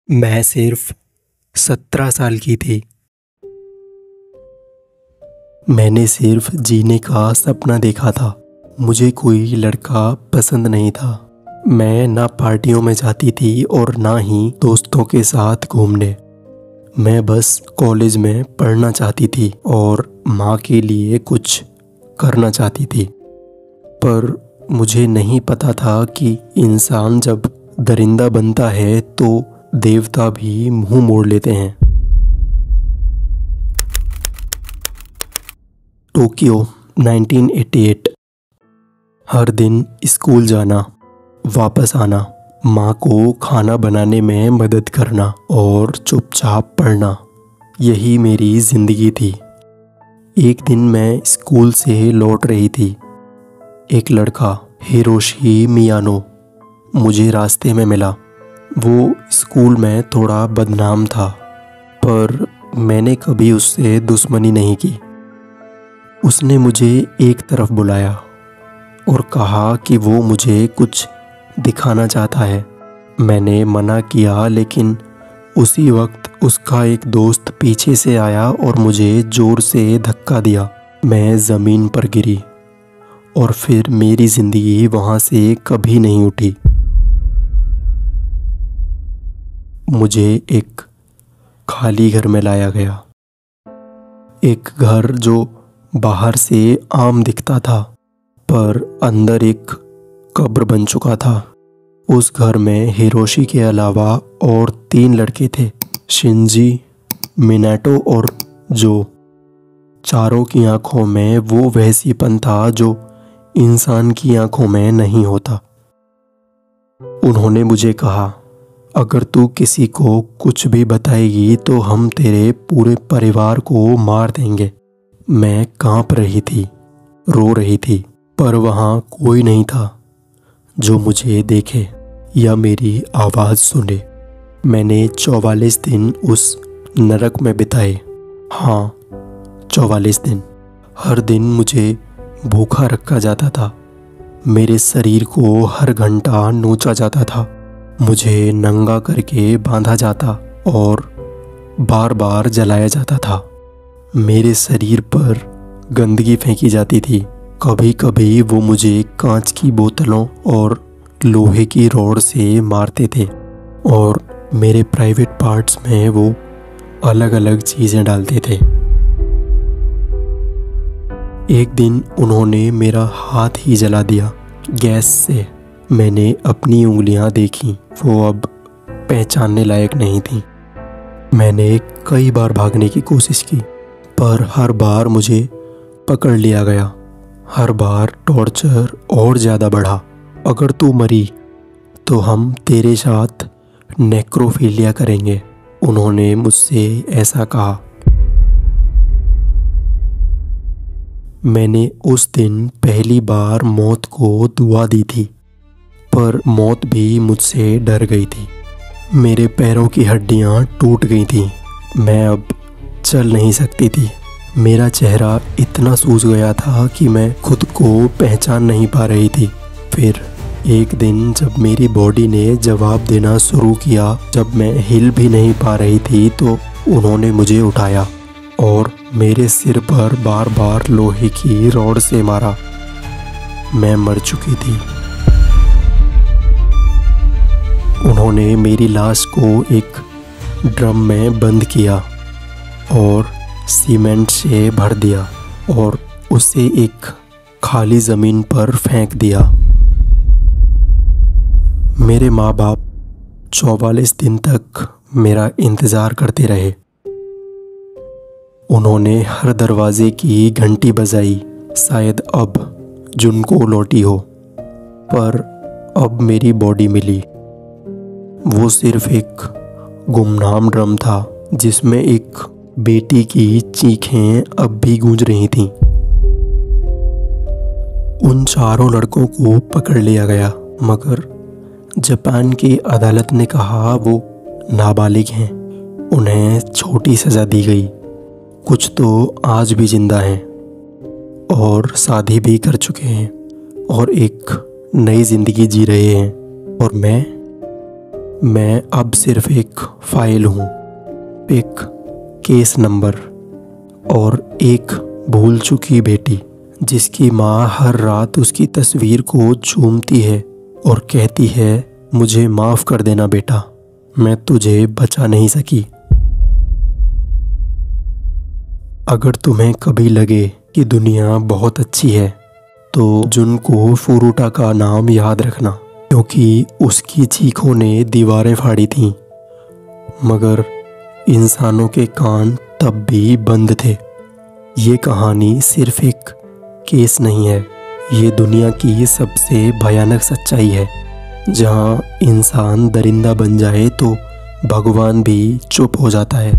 मैं सिर्फ 17 साल की थी। मैंने सिर्फ जीने का सपना देखा था। मुझे कोई लड़का पसंद नहीं था। मैं ना पार्टियों में जाती थी और ना ही दोस्तों के साथ घूमने। मैं बस कॉलेज में पढ़ना चाहती थी और माँ के लिए कुछ करना चाहती थी। पर मुझे नहीं पता था कि इंसान जब दरिंदा बनता है तो देवता भी मुंह मोड़ लेते हैं। टोक्यो 1988। हर दिन स्कूल जाना, वापस आना, माँ को खाना बनाने में मदद करना और चुपचाप पढ़ना, यही मेरी ज़िंदगी थी। एक दिन मैं स्कूल से लौट रही थी। एक लड़का, हिरोशी मियानो, मुझे रास्ते में मिला। वो स्कूल में थोड़ा बदनाम था, पर मैंने कभी उससे दुश्मनी नहीं की। उसने मुझे एक तरफ बुलाया और कहा कि वो मुझे कुछ दिखाना चाहता है। मैंने मना किया, लेकिन उसी वक्त उसका एक दोस्त पीछे से आया और मुझे ज़ोर से धक्का दिया। मैं ज़मीन पर गिरी और फिर मेरी ज़िंदगी वहाँ से कभी नहीं उठी। मुझे एक खाली घर में लाया गया। एक घर जो बाहर से आम दिखता था, पर अंदर एक कब्र बन चुका था। उस घर में हिरोशी के अलावा और 3 लड़के थे, शिंजी, मिनाटो और जो। चारों की आंखों में वो वहसीपन था जो इंसान की आंखों में नहीं होता। उन्होंने मुझे कहा, अगर तू किसी को कुछ भी बताएगी तो हम तेरे पूरे परिवार को मार देंगे। मैं कांप रही थी, रो रही थी, पर वहाँ कोई नहीं था जो मुझे देखे या मेरी आवाज़ सुने। मैंने 44 दिन उस नरक में बिताए। हाँ, 44 दिन। हर दिन मुझे भूखा रखा जाता था। मेरे शरीर को हर घंटा नोचा जाता था। मुझे नंगा करके बांधा जाता और बार बार जलाया जाता था। मेरे शरीर पर गंदगी फेंकी जाती थी। कभी कभी वो मुझे कांच की बोतलों और लोहे की रॉड से मारते थे और मेरे प्राइवेट पार्ट्स में वो अलग अलग चीज़ें डालते थे। एक दिन उन्होंने मेरा हाथ ही जला दिया गैस से। मैंने अपनी उंगलियां देखी, वो अब पहचानने लायक नहीं थी। मैंने कई बार भागने की कोशिश की, पर हर बार मुझे पकड़ लिया गया। हर बार टॉर्चर और ज़्यादा बढ़ा। अगर तू मरी तो हम तेरे साथ नेक्रोफिलिया करेंगे, उन्होंने मुझसे ऐसा कहा। मैंने उस दिन पहली बार मौत को दुआ दी थी, पर मौत भी मुझसे डर गई थी। मेरे पैरों की हड्डियां टूट गई थीं। मैं अब चल नहीं सकती थी। मेरा चेहरा इतना सूज गया था कि मैं खुद को पहचान नहीं पा रही थी। फिर एक दिन जब मेरी बॉडी ने जवाब देना शुरू किया, जब मैं हिल भी नहीं पा रही थी, तो उन्होंने मुझे उठाया और मेरे सिर पर बार बार लोहे की रॉड से मारा। मैं मर चुकी थी। उन्होंने मेरी लाश को एक ड्रम में बंद किया और सीमेंट से भर दिया और उसे एक खाली ज़मीन पर फेंक दिया। मेरे माँ बाप 44 दिन तक मेरा इंतज़ार करते रहे। उन्होंने हर दरवाजे की घंटी बजाई, शायद अब जुनको लौटी हो। पर अब मेरी बॉडी मिली। वो सिर्फ एक गुमनाम ड्रम था जिसमें एक बेटी की चीखें अब भी गूंज रही थीं। उन चारों लड़कों को पकड़ लिया गया, मगर जापान की अदालत ने कहा वो नाबालिग हैं। उन्हें छोटी सज़ा दी गई। कुछ तो आज भी जिंदा हैं और शादी भी कर चुके हैं और एक नई ज़िंदगी जी रहे हैं। और मैं अब सिर्फ एक फाइल हूँ, एक केस नंबर और एक भूल चुकी बेटी जिसकी माँ हर रात उसकी तस्वीर को चूमती है और कहती है, मुझे माफ़ कर देना बेटा, मैं तुझे बचा नहीं सकी। अगर तुम्हें कभी लगे कि दुनिया बहुत अच्छी है तो जुनको फुरुटा का नाम याद रखना, क्योंकि उसकी चीखों ने दीवारें फाड़ी थीं, मगर इंसानों के कान तब भी बंद थे। ये कहानी सिर्फ एक केस नहीं है, ये दुनिया की सबसे भयानक सच्चाई है। जहाँ इंसान दरिंदा बन जाए तो भगवान भी चुप हो जाता है।